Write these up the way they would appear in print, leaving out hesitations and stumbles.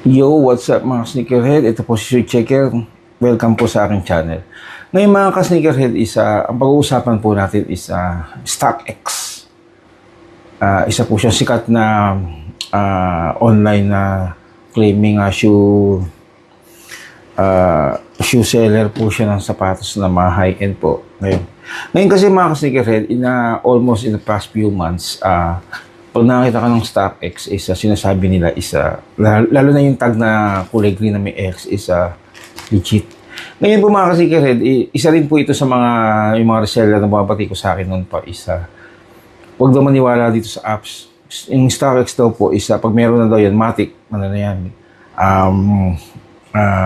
Yo, what's up mga sneakerhead? Ito po si Shoe Checker. Welcome po sa aking channel. Ngayon mga ka-sneakerhead, ang pag-uusapan po natin is StockX. Isa po siyang sikat na online na claiming shoe seller po siya ng sapatos na mga high-end po. Ngayon kasi mga ka-sneakerhead, almost in the past few months, pag nakita ka ng StockX, sinasabi nila lalo na yung tag na kulay green na may X, legit. Ngayon po mga ka-sneakerhead, isa rin po ito sa yung mga reseller na bumabati ko sa akin noon pa, huwag daw maniwala dito sa apps. Yung StockX daw po, pag meron na daw yan, matic,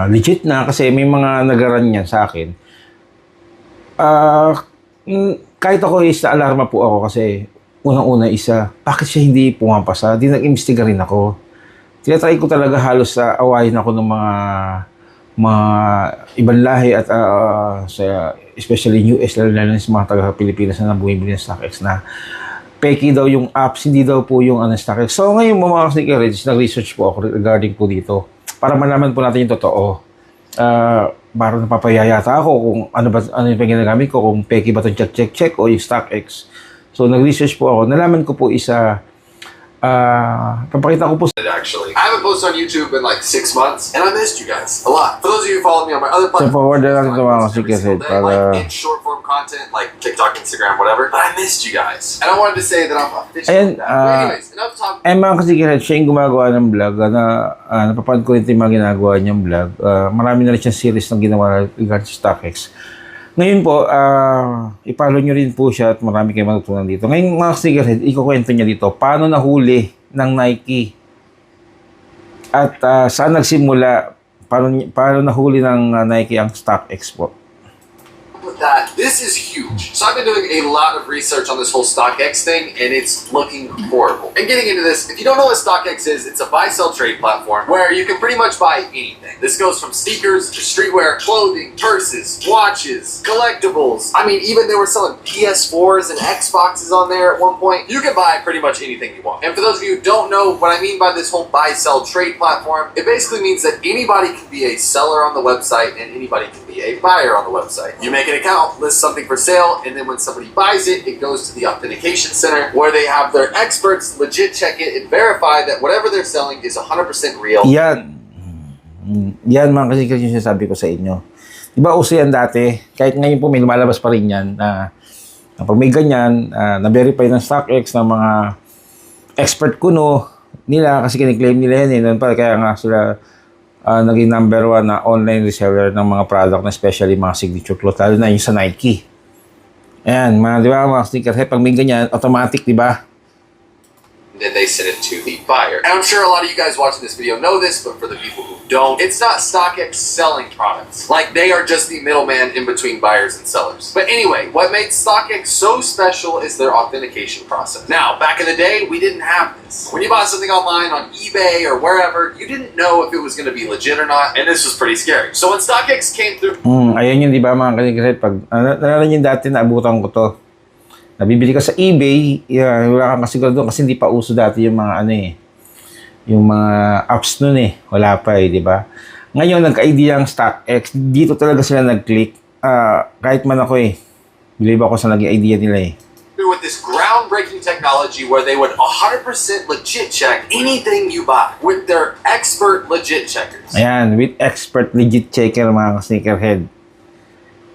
legit na kasi may mga nagaran yan sa akin. Kahit ako na-alarma po ako kasi unang-una bakit siya hindi pumapasa? Di nag-imbestiga rin ako. Tinatry ko talaga halos sa awayin ako ng mga ibang lahi at especially US, lalo na sa mga taga-Pilipinas na bumibili ng StockX na peki daw yung apps, hindi daw po yung StockX. So ngayon mga sneakerheads, nag-research po ako regarding po dito para malaman po natin yung totoo. Parang napapayayata ako kung ano yung ginagamit ko, kung peki ba itong check o yung StockX. So, nag-research po ako. Nalaman ko po papakita ko po. Actually, I haven't posted on YouTube in like 6 months, and I missed you guys a lot. For those of you who follow me on my other platforms, So, forward na lang ito mga sneakerhead like in short form content, like TikTok, Instagram, whatever. But I missed you guys, and I wanted to say that I'm officially back. But anyways, enough talking. Mga sneakerhead, siya yung gumagawa ng vlog. Napapanood ko rin yung mga ginagawa niyang vlog. Marami na rin siyang series na ginawa regarding StockX. Ngayon po, i-follow nyo rin po siya at marami kayong matutunan dito. Ngayon mga sneakerhead, ikukwento niya dito, paano nahuli ng Nike? At saan nagsimula, paano nahuli ng Nike ang StockX po? That this is huge. So I've been doing a lot of research on this whole StockX thing, and it's looking horrible. And getting into this, if you don't know what StockX is, it's a buy-sell trade platform where you can pretty much buy anything. This goes from sneakers to streetwear, clothing, purses, watches, collectibles. I mean, even they were selling PS4s and Xboxes on there at one point. You can buy pretty much anything you want. And for those of you who don't know what I mean by this whole buy-sell trade platform, it basically means that anybody can be a seller on the website and anybody can be a buyer on the website. You make an account, list something for sale, and then when somebody buys it, it goes to the authentication center where they have their experts legit check it and verify that whatever they're selling is 100% real. Yan mga kasi yung sinasabi ko sa inyo. Diba uso yan dati? Kahit ngayon po may lumalabas pa rin yan na pag may ganyan, na-verify ng StockX ng mga expert kuno nila kasi kiniklaim nila yan noon pa kaya nga sila naging number 1 na online reseller ng mga product na especially mga signature cloth, lalo na yung sa Nike. Ayan, di ba, mga sneakerhead, pag may ganyan, automatic, di ba? Then they send it to the buyer. And I'm sure a lot of you guys watching this video know this, but for the people who don't, it's not StockX selling products. Like, they are just the middleman in between buyers and sellers. But anyway, what made StockX so special is their authentication process. Now, back in the day, we didn't have this. When you bought something online on eBay or wherever, you didn't know if it was going to be legit or not, and this was pretty scary. So when StockX came through... Ayan yun, di ba, mga sneakerhead, pag nalaman yun dati, naabutan ko to. Nabibili ka sa eBay, wala kang kasigurado kasi hindi pa uso dati yung mga yung mga apps nun wala pa di ba? Ngayon, nagka-idea ang StockX, dito talaga sila nag-click. Kahit man ako believe ako sa naging idea nila with this groundbreaking technology where they would 100% legit check anything you buy with their expert legit checkers. Ayan, with expert legit checker mga sneakerhead.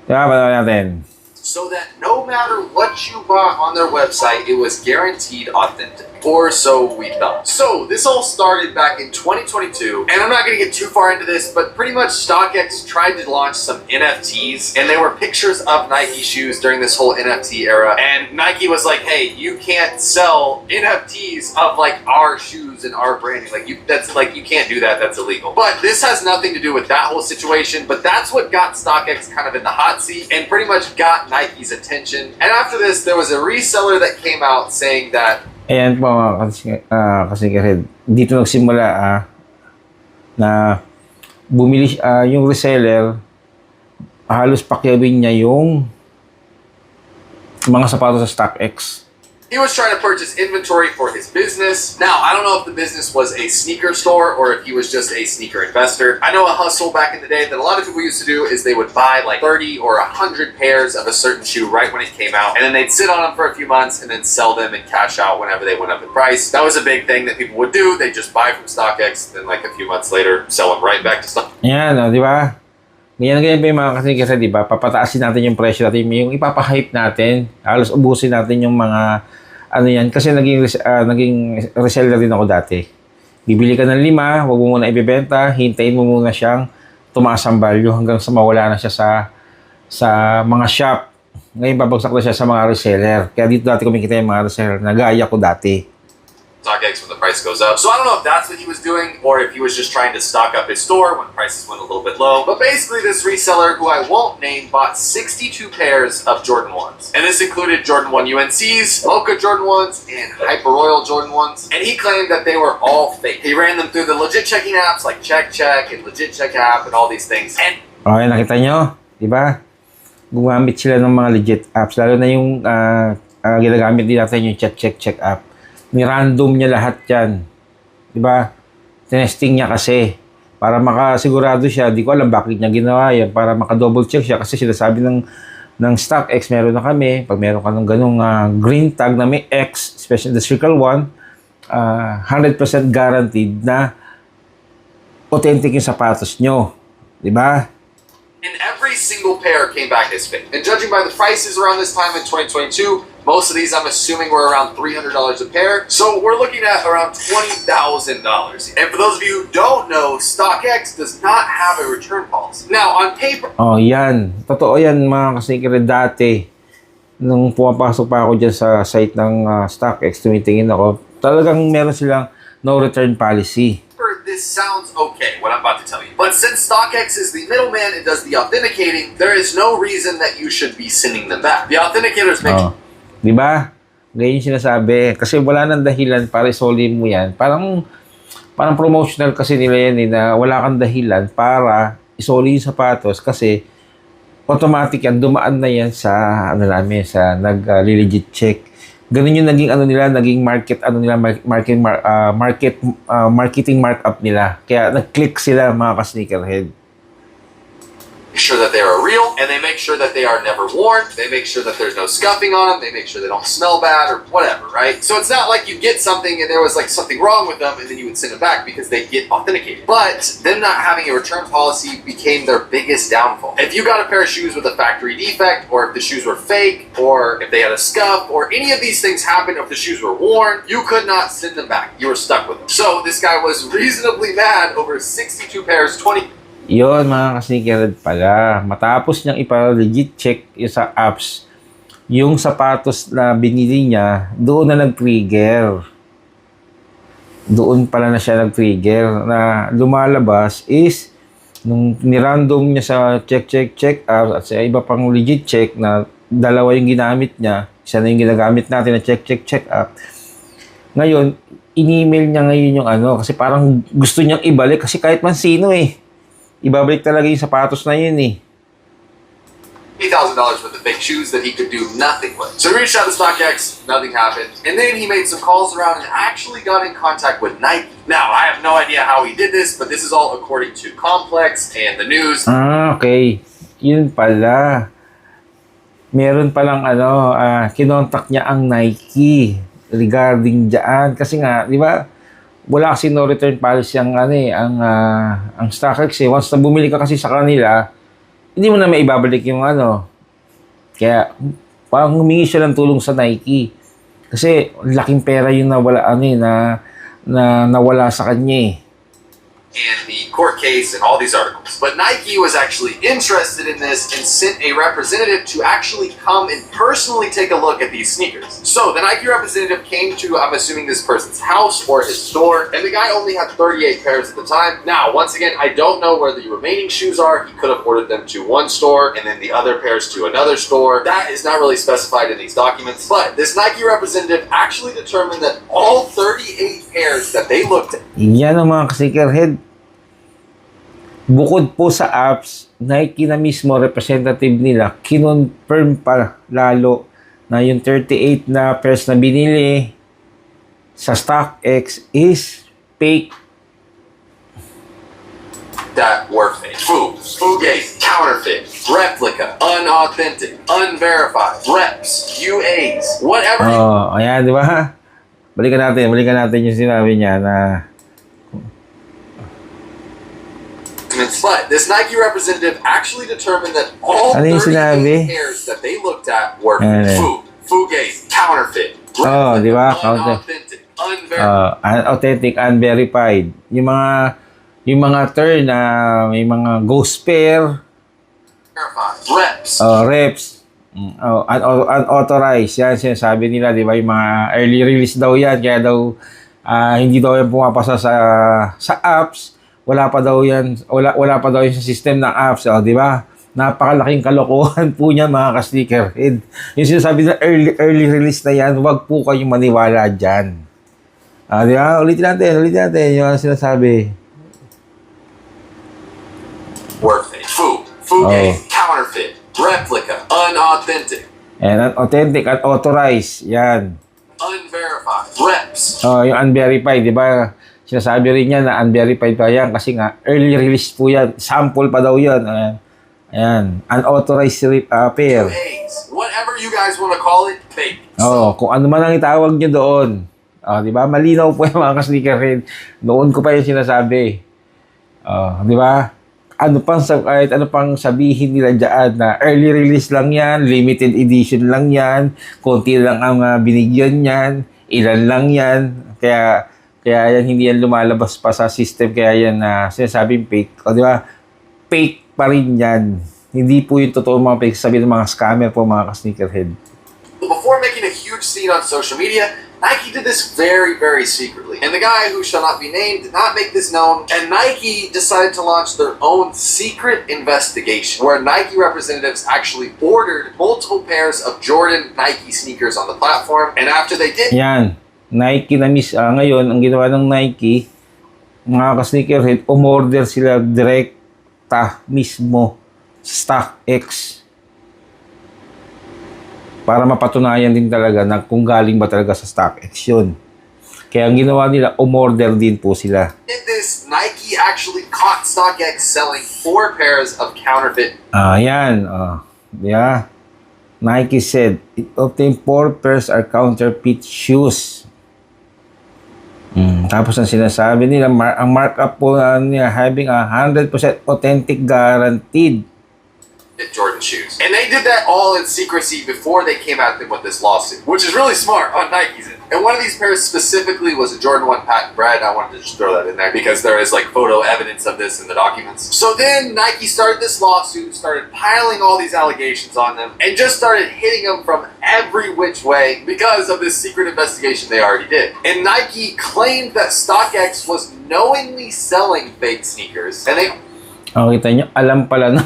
Diba, pala natin. So that no matter what you bought on their website, it was guaranteed authentic. Or so we thought. So this all started back in 2022, and I'm not going to get too far into this, but pretty much StockX tried to launch some NFTs, and they were pictures of Nike shoes during this whole NFT era. And Nike was like, "Hey, you can't sell NFTs of like our shoes and our branding. You can't do that. That's illegal." But this has nothing to do with that whole situation. But that's what got StockX kind of in the hot seat and pretty much got Nike's attention. And after this, there was a reseller that came out saying that. Ayan po kasi dito nagsimula na bumili yung reseller, halos pakyawin niya yung mga sapatos sa StockX. He was trying to purchase inventory for his business. Now, I don't know if the business was a sneaker store or if he was just a sneaker investor. I know a hustle back in the day that a lot of people used to do is they would buy like 30 or 100 pairs of a certain shoe right when it came out, and then they'd sit on them for a few months and then sell them and cash out whenever they went up in price. That was a big thing that people would do. They'd just buy from StockX, then like a few months later, sell them right back to StockX. Yan, di ba? Ganyan pa yung mga kasi di ba? Papataasin natin yung presyo natin, yung ipapahype natin. Halos ubusin natin yung mga ano yan. Kasi naging reseller din ako dati. Bibili ka ng 5, wag mo muna ibebenta, hintayin mo muna siyang tumaas ang value hanggang sa mawala na siya sa mga shop. Ngayon babagsak na siya sa mga reseller. Kaya dito dati kumikita yung mga reseller. Nagaya ko dati. StockX when the price goes up. So I don't know if that's what he was doing or if he was just trying to stock up his store when prices went a little bit low. But basically this reseller, who I won't name, bought 62 pairs of Jordan 1s. And this included Jordan 1 UNCs, Mocha Jordan 1s, and Hyper Royal Jordan 1s. And he claimed that they were all fake. He ran them through the legit checking apps like Check and Legit Check app and all these things. And Okay, nakita nyo? Di ba? Gumamit sila ng mga legit apps. Lalo na yung ginagamit din natin yung Check app. Ni-random niya lahat yan. Diba? Testing niya kasi. Para makasigurado siya. Di ko alam bakit niya ginawa yan. Para maka-double check siya. Kasi sinasabi ng StockX, meron na kami. Pag meron ka ng ganung green tag na may X, especially the Circle 1, 100% guaranteed na authentic yung sapatos nyo. Diba? and every single pair came back as fake. And judging by the prices around this time in 2022, most of these I'm assuming were around $300 a pair. So we're looking at around $20,000. And for those of you who don't know, StockX does not have a return policy. Now, on paper... Oh, yan. Totoo yan mga kasnikere dati. Nung pumapasok pa ako dyan sa site ng StockX, tumitingin ako, talagang meron silang no return policy. This sounds okay, what I'm about to tell you. But since StockX is the middleman and does the authenticating, there is no reason that you should be sending them back. The authenticators make... Oh. Di ba? Ganyan yung sinasabi. Kasi wala nang dahilan para isolin mo yan. Parang promotional kasi nila yan na wala kang dahilan para isoli yung sapatos kasi automatic yan, dumaan na yan sa sa nag-legit check. Ganun yung naging naging marketing markup nila. Kaya nag-click sila mga ka-sneakerhead. Make sure that they are real, and they make sure that they are never worn. They make sure that there's no scuffing on them. They make sure they don't smell bad or whatever, right? So it's not like you get something and there was like something wrong with them and then you would send it back because they get authenticated. But them not having a return policy became their biggest downfall. If you got a pair of shoes with a factory defect, or if the shoes were fake, or if they had a scuff, or any of these things happened, or if the shoes were worn, you could not send them back. You were stuck with them. So this guy was reasonably mad over 62 pairs, 20... Yun mga ka-sneakerhead pala. Matapos niyang ipa-legit check sa apps, yung sapatos na binili niya, doon na nag-trigger. Doon pala na siya nag-trigger. Na lumalabas is, nung nirandom niya sa check apps at sa iba pang legit check na dalawa yung ginamit niya, isa na yung ginagamit natin na check app. Ngayon, in-email niya ngayon yung kasi parang gusto niyang ibalik kasi kahit man sino ibabalik talaga yung sapatos na yun $8,000 worth of fake shoes that he could do nothing with. So he reached out to StockX, nothing happened, and then he made some calls around and actually got in contact with Nike. Now, I have no idea how he did this, but this is all according to Complex and the news. Okay. Yun pala. Meron palang kinontak niya ang Nike regarding dyan. Kasi nga, di ba, wala kasi no return policy ang StockX Once na bumili ka kasi sa kanila, hindi mo na maibabalik yung Kaya parang humingi siya ng tulong sa Nike. Kasi laking pera yung nawala nawala sa kanya and the court case and all these articles. But Nike was actually interested in this and sent a representative to actually come and personally take a look at these sneakers. So the Nike representative came to, I'm assuming, this person's house or his store, and the guy only had 38 pairs at the time. Now, once again, I don't know where the remaining shoes are. He could have ordered them to one store and then the other pairs to another store. That is not really specified in these documents, but this Nike representative actually determined that all 38 pairs that they looked at. Yan ang mga ka-sneakerhead. Bukod po sa apps, Nike na mismo, representative nila, kinonfirm pa lalo na yung 38 na pairs na binili sa StockX is fake. That were fake. Fugazi, counterfeit, replica, unauthentic, unverified, reps, UAs, whatever. Oh, ayan, di ba? Balikan natin yung sinabi niya na But this Nike representative actually determined that all Ano yung 38 sinabi? pairs that they looked at were Ano? Fugazi, counterfeit, Oh, di ba? unauthentic, unverified. Authentic, unverified. Yung mga turn na may mga ghost pair, Reps. reps, unauthorized. Yan, sinasabi nila, di ba? Yung mga early release daw yan. Kaya daw, hindi daw yan pumapasa sa apps. Wala pa daw yan sa system ng apps. Di ba? Napakalaking kalokohan po niya, mga ka-sneakerhead. Yung sinasabi na early release na yan, huwag po kayong maniwala dyan. Di ba? Ulitin natin yung sinasabi. Were fake. Fugazi, counterfeit, replica, unauthentic, And authentic at authorized. Yan. unverified, reps. Yung unverified, di ba? Sinasabi rin niya na unverified pa yan kasi nga early release po yan. Sample pa daw yan. Ayan. Unauthorized pair. UAs, whatever you guys want to call it, fake. Kung ano man ang itawag niyo doon. Di ba? Malinaw po yung mga ka-sneakerhead. Noon ko pa yung sinasabi. Di ba? Kahit ano pang sabihin nila dyan na early release lang yan, limited edition lang yan, konti lang ang binigyan yan, ilan lang yan. Kaya yan, hindi yan lumalabas pa sa system, kaya yan sinasabing fake. Di ba? Fake pa rin yan. Hindi po yung totoo mga fake, sabi ng mga scammer po, mga ka-sneakerhead. Before making a huge scene on social media, Nike did this very, very secretly. And the guy who shall not be named did not make this known. And Nike decided to launch their own secret investigation where Nike representatives actually ordered multiple pairs of Jordan Nike sneakers on the platform. And after they did, Yan. Nike na ngayon, ang ginawa ng Nike, mga ka-sneakerhead, umorder sila direkta mismo sa StockX. Para mapatunayan din talaga na kung galing ba talaga sa StockX yun. Kaya ang ginawa nila, umorder din po sila. did this, Nike actually caught StockX selling 4 pairs of counterfeit. Yan. Yeah. Nike said, it obtained 4 pairs are counterfeit shoes. Tapos ang sinasabi nila, ang markup po niya having 100% authentic guaranteed. Jordan shoes. And they did that all in secrecy before they came at them with this lawsuit, which is really smart on Nike's end. And one of these pairs specifically was a Jordan 1 patent bred. I wanted to just throw that in there because there is like photo evidence of this in the documents. So then Nike started this lawsuit, started piling all these allegations on them, and just started hitting them from every which way because of this secret investigation they already did. And Nike claimed that StockX was knowingly selling fake sneakers, and they Kita nyo, alam pala na.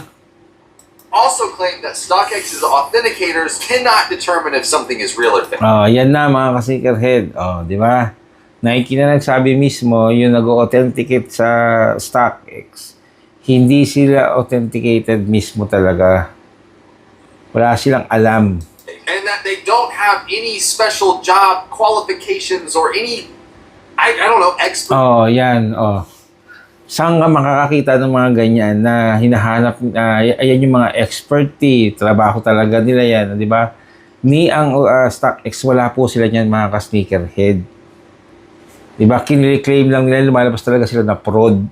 also claimed that StockX's authenticators cannot determine if something is real or fake. Yan na mga ka-sneakerhead. Di ba? Nike na nagsabi mismo, yung nag-authenticate sa StockX, hindi sila authenticated mismo talaga. Wala silang alam. And that they don't have any special job qualifications or any, I don't know, expert. Yan. Saan ka makakakita ng mga ganyan na hinahanap, ayan yung mga expertise, trabaho talaga nila yan, di ba? Ni ang StockX, wala po sila niyan mga ka-sneakerhead. Di ba? Kinreclaim lang nila, lumalabas talaga sila na fraud.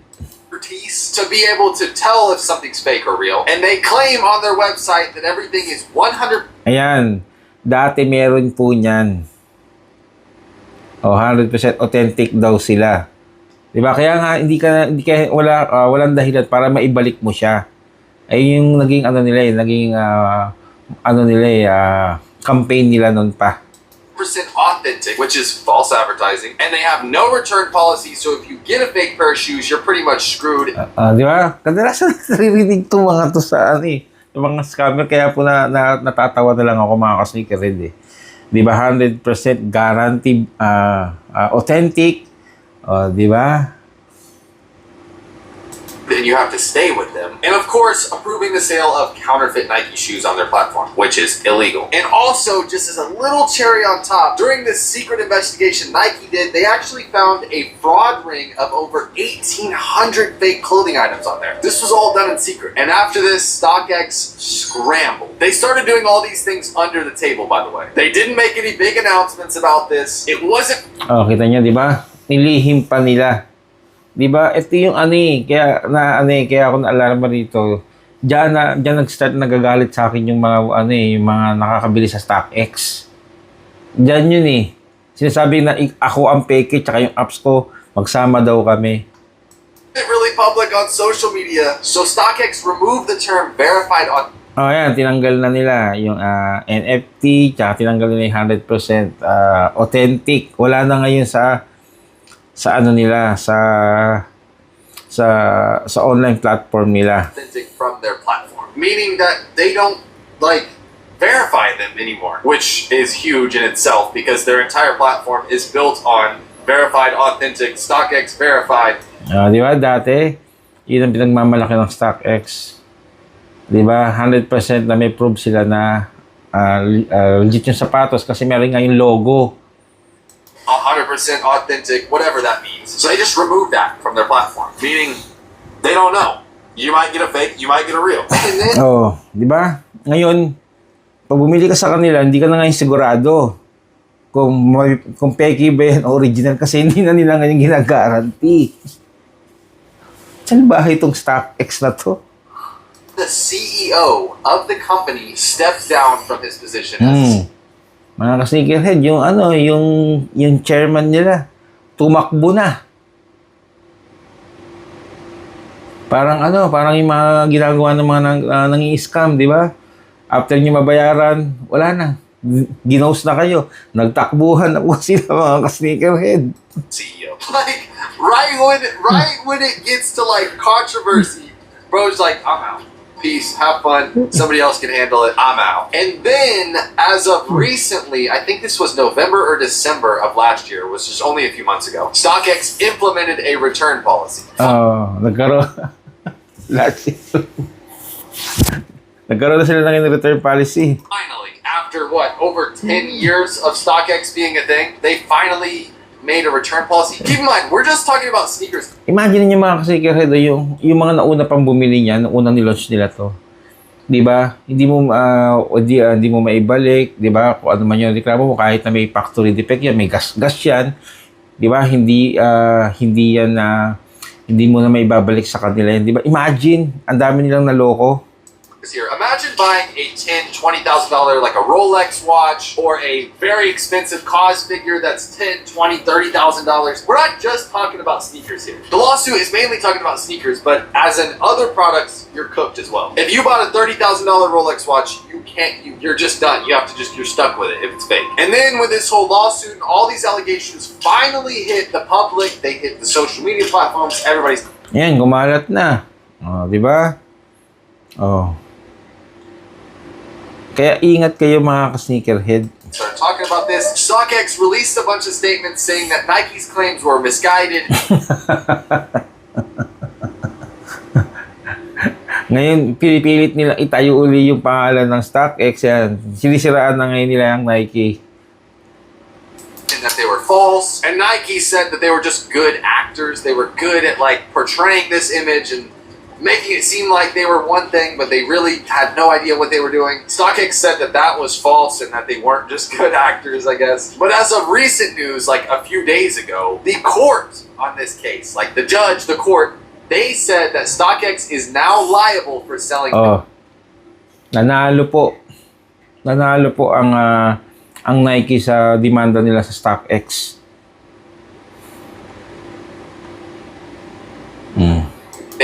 To be able to tell if something's fake or real. And they claim on their website that everything is 100%. Ayan, dati meron po niyan. 100% authentic daw sila. Diba? Kaya nga walang dahilan para maibalik mo siya. Ay yung naging campaign nila noon pa. Authentic, which is false advertising, and they have no return policy, so if you get a fake pair of shoes, you're pretty much screwed. Di ba? Kadalasan naririnig to mga to sa yung mga scammer, kaya po natatawa na lang ako mga ka-sneakerhead. Di ba? 100% guaranteed authentic. Di ba? In then you have to stay with them. And of course, approving the sale of counterfeit Nike shoes on their platform, which is illegal. And also, just as a little cherry on top, during this secret investigation Nike did, they actually found a fraud ring of over 1,800 fake clothing items on there. This was all done in secret. And after this, StockX scrambled. They started doing all these things under the table, by the way. They didn't make any big announcements about this. It wasn't... Oh, kita niyo, di ba? Nilihim pa nila. Di ba? Ito yung kaya ako na-alarma rito. Diyan nag-start nagagalit sa akin yung mga yung mga nakakabili sa StockX. Diyan yun eh. Sinasabi na ako ang peke tsaka yung apps ko, magsama daw kami. really public on social media, so StockX removed the term verified on... Oh, yan. Tinanggal na nila yung NFT, tsaka tinanggal nila yung 100% authentic. Wala na ngayon sa nila, sa online platform nila. Authentic from their platform, meaning that they don't verify them anymore, which is huge in itself because their entire platform is built on verified, authentic, StockX verified. Di ba? Dati, yun ang pinagmamalaki ng StockX. Di ba? 100% na may proof sila na legit yung sapatos kasi meron nga yung logo. 100% authentic, whatever that means. So they just removed that from their platform, meaning they don't know. You might get a fake, you might get a real. And then, Oh, di ba? Ngayon, pag bumili ka sa kanila, hindi ka na ngayon sigurado kung peki ba yan o original kasi hindi na nila ngayon ginagaranti. Saan ba itong StockX na to? the CEO of the company stepped down from his position as Mga ka-sneakerhead, yung chairman nila, tumakbo na. Parang yung mga ginagawa ng mga nangi-scam, di ba? After nyo mabayaran, wala na. Ginost na kayo. Nagtakbuhan na po sila mga ka-sneakerhead. CEO. Right when it gets to controversy, bro's like, I'm out. Peace, have fun. Somebody else can handle it. I'm out. And then, as of recently, I think this was November or December of last year, which is only a few months ago, StockX implemented a return policy. Nagkaroon. Last year. Nagkaroon na sila ng return policy. Finally, after over 10 years of StockX being a thing, they finally made a return policy. Keep in mind, we're just talking about sneakers. Imagine niyo mga ka-sneakerhead, yung mga nauna pang bumili niyan, unang nilaunch nila to. 'Di ba? Hindi mo maibalik, 'di ba? Kung ano man yung reklamo mo, kahit na may factory defect yan, may gas yan. 'Di ba? Hindi mo na maibabalik sa kanila yan, 'di ba? Imagine, ang dami nilang naloko. Here, imagine buying a $10,000, $20,000 like a Rolex watch or a very expensive cause figure that's $10,000, $20,000, $30,000. We're not just talking about sneakers here. The lawsuit is mainly talking about sneakers, but as in other products, you're cooked as well. If you bought a $30,000 Rolex watch, you're just done. You're stuck with it if it's fake. And then with this whole lawsuit and all these allegations finally hit the public, they hit the social media platforms, everybody's... Yan, gumalat na. Di ba? Kaya ingat kayo mga ka-sneakerhead. Started talking about this. StockX released a bunch of statements saying that Nike's claims were misguided. Ngayon, pinipilit nila itayo uli yung pangalan ng StockX. Yan. Sinisiraan na ngayon nila ang Nike. And that they were false. And Nike said that they were just good actors. They were good at portraying this image and making it seem like they were one thing, but they really had no idea what they were doing. StockX said that that was false and that they weren't just good actors, I guess. But as of recent news, a few days ago, the court on this case, the judge, the court, they said that StockX is now liable for selling... Nanalo po ang Nike sa demanda nila sa StockX.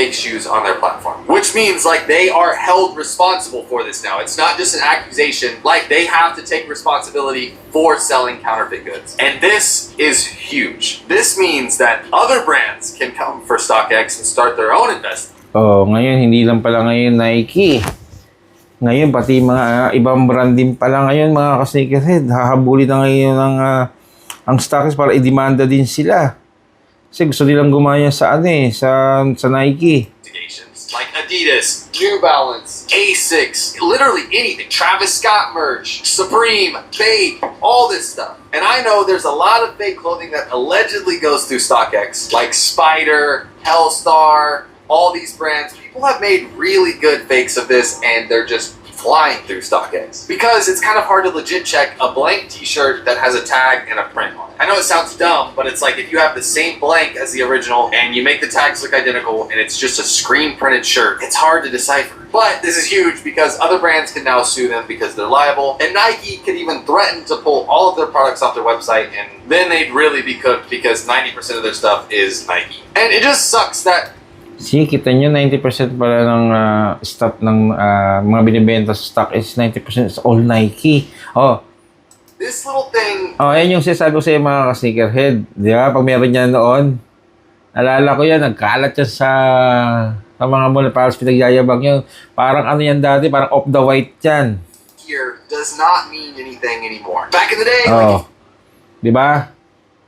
fake shoes on their platform, which means they are held responsible for this now. It's not just an accusation, they have to take responsibility for selling counterfeit goods. And this is huge. This means that other brands can come for StockX and start their own investment. Ngayon hindi lang pala ngayon Nike. Ngayon pati mga ibang brand din pala ngayon mga ka-sneakerhead, hahabulin na ngayon ang StockX para i-demanda din sila. Kasi gusto nilang gumaya sa ano eh, sa Nike. Like Adidas, New Balance, Asics, literally anything. Travis Scott merch, Supreme, Fake, all this stuff. And I know there's a lot of fake clothing that allegedly goes through StockX, like Spider, Hellstar, all these brands. People have made really good fakes of this, and they're just flying through StockX because it's kind of hard to legit check a blank t-shirt that has a tag and a print on it. I know it sounds dumb, but it's like if you have the same blank as the original and you make the tags look identical and it's just a screen printed shirt, it's hard to decipher. But this is huge because other brands can now sue them because they're liable, and Nike could even threaten to pull all of their products off their website, and then they'd really be cooked because 90% of their stuff is Nike. And it just sucks that See, kita nyo, 90% pala ng stock ng mga binibenta sa stock is 90% is all Nike. Oh, this little thing. oh, ayan yung sinasabi ko sa mga ka-sneakerhead. Di ba? Pag meron yan noon, alala ko yan, nagkalat yan sa mga mall, parang pinagyayabang yun. Parang ano yan dati, parang off the white yan. Here does not mean anything anymore. Back in the day, Oh, di ba?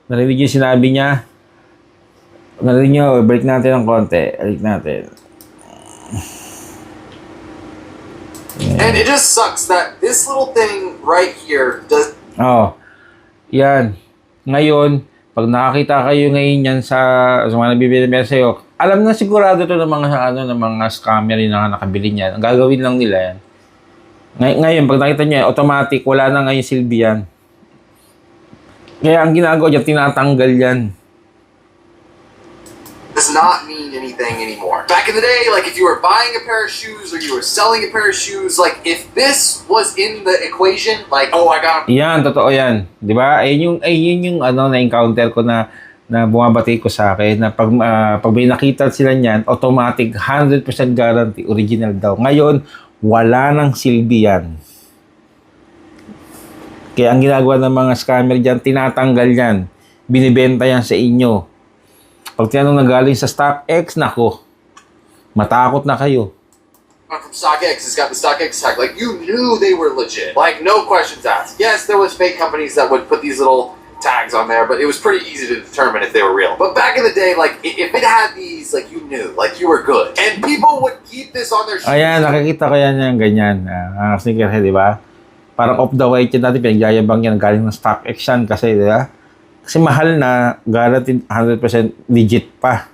Narinig yung sinabi niya. Narinig nyo, break natin ng konti. Break natin. and it just sucks that this little thing right here does. Oh, yan. Ngayon, pag nakakita kayo ngayon yan sa mga nabibili sa'yo, alam na sigurado to ng mga scammer yung nakabili niyan. Ang gagawin lang nila yan. Ngayon, pag nakita nyo, automatic, wala na ngayon silbi yan. Kaya ang ginagawa niya, tinatanggal yan. Does not mean anything anymore. Back in the day, like if you were buying a pair of shoes or you were selling a pair of shoes, like if this was in the equation, like, oh, I got Yan, totoo yan. Di ba? Ayun yung na-encounter ko na bumabati ko sa akin na pag may nakita sila niyan, automatic 100% guarantee, original daw. Ngayon, wala nang silbi yan. Kaya ang ginagawa ng mga scammer dyan, tinatanggal yan. Binibenta yan sa inyo. Pag tinanong na galing sa StockX, nako, matakot na kayo. from StockX. It's got the StockX tag. Like, you knew they were legit. Like, no questions asked. Yes, there was fake companies that would put these little tags on there, but it was pretty easy to determine if they were real. But back in the day, like, if it had these, like, you knew, like, you were good. And people would keep this on their shoes. Ayan, nakikita ko yan yung ganyan. Sneakerhead, di ba? Parang off the white yan dati, pinagyayabang yan, galing ng StockX yan kasi, di ba? Kasi mahal na, guaranteed 100% legit pa.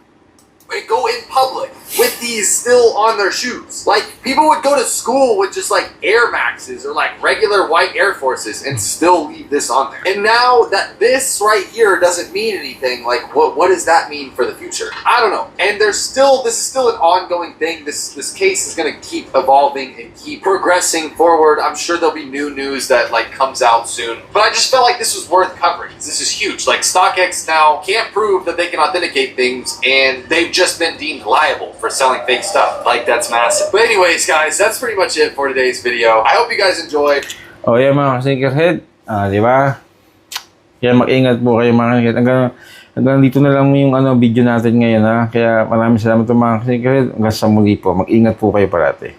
They go in public with these still on their shoes. Like, people would go to school with just like Air Maxes or like regular white Air Forces and still leave this on there. And now that this right here doesn't mean anything, like what does that mean for the future? I don't know. And this is still an ongoing thing. This case is gonna keep evolving and keep progressing forward. I'm sure there'll be new news that like comes out soon. But I just felt like this was worth covering. This is huge. Like, StockX now can't prove that they can authenticate things, and they've just been deemed liable for selling fake stuff. Like, that's massive. But anyways, guys, that's pretty much it for today's video. I hope you guys enjoyed. O yan mga sneakerhead, di ba? Kaya mag-ingat po kayo mga sneakerhead. Hanggang dito na lang yung video natin ngayon, ha. Kaya maraming salamat po mga sneakerhead. Hanggang sa muli po. Mag-ingat po kayo parati.